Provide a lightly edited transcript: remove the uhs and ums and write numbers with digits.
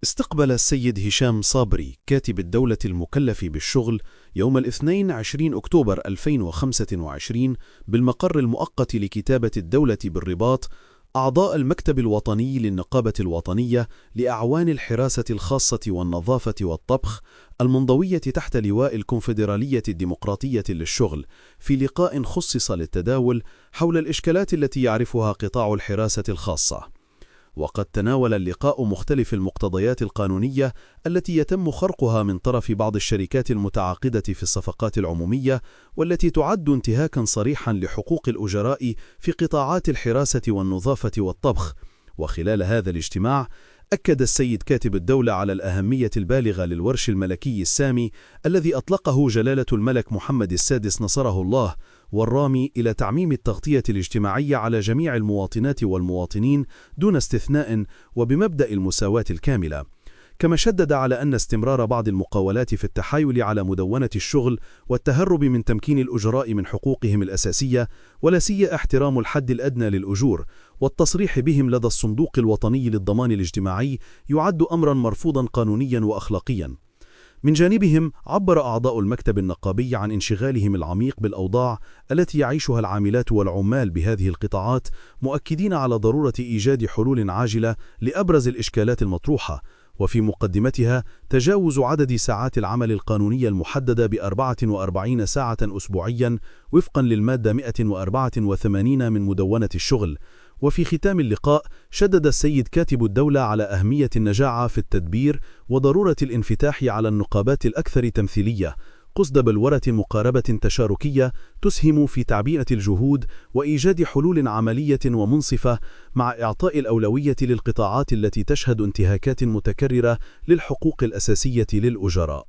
استقبل السيد هشام صابري كاتب الدولة المكلف بالشغل يوم الاثنين 20 أكتوبر 2025 بالمقر المؤقت لكتابة الدولة بالرباط أعضاء المكتب الوطني للنقابة الوطنية لأعوان الحراسة الخاصة والنظافة والطبخ المنضوية تحت لواء الكونفدرالية الديمقراطية للشغل في لقاء خصص للتداول حول الإشكالات التي يعرفها قطاع الحراسة الخاصة. وقد تناول اللقاء مختلف المقتضيات القانونية التي يتم خرقها من طرف بعض الشركات المتعاقدة في الصفقات العمومية، والتي تعد انتهاكا صريحا لحقوق الأجراء في قطاعات الحراسة والنظافة والطبخ. وخلال هذا الاجتماع أكد السيد كاتب الدولة على الأهمية البالغة للورش الملكي السامي الذي أطلقه جلالة الملك محمد السادس نصره الله، والرامي إلى تعميم التغطية الاجتماعية على جميع المواطنات والمواطنين دون استثناء وبمبدأ المساواة الكاملة. كما شدد على أن استمرار بعض المقاولات في التحايل على مدونة الشغل والتهرب من تمكين الأجراء من حقوقهم الأساسية، ولا سيما احترام الحد الأدنى للأجور والتصريح بهم لدى الصندوق الوطني للضمان الاجتماعي، يعد أمرا مرفوضا قانونيا وأخلاقيا. من جانبهم عبر أعضاء المكتب النقابي عن انشغالهم العميق بالأوضاع التي يعيشها العاملات والعمال بهذه القطاعات، مؤكدين على ضرورة إيجاد حلول عاجلة لأبرز الإشكالات المطروحة، وفي مقدمتها تجاوز عدد ساعات العمل القانونية المحددة ب44 ساعة أسبوعيا وفقا للمادة 184 من مدونة الشغل. وفي ختام اللقاء شدد السيد كاتب الدولة على أهمية النجاعة في التدبير وضرورة الانفتاح على النقابات الأكثر تمثيلية قصد بلورة مقاربة تشاركية تسهم في تعبئة الجهود وإيجاد حلول عملية ومنصفة، مع إعطاء الأولوية للقطاعات التي تشهد انتهاكات متكررة للحقوق الأساسية للأجراء.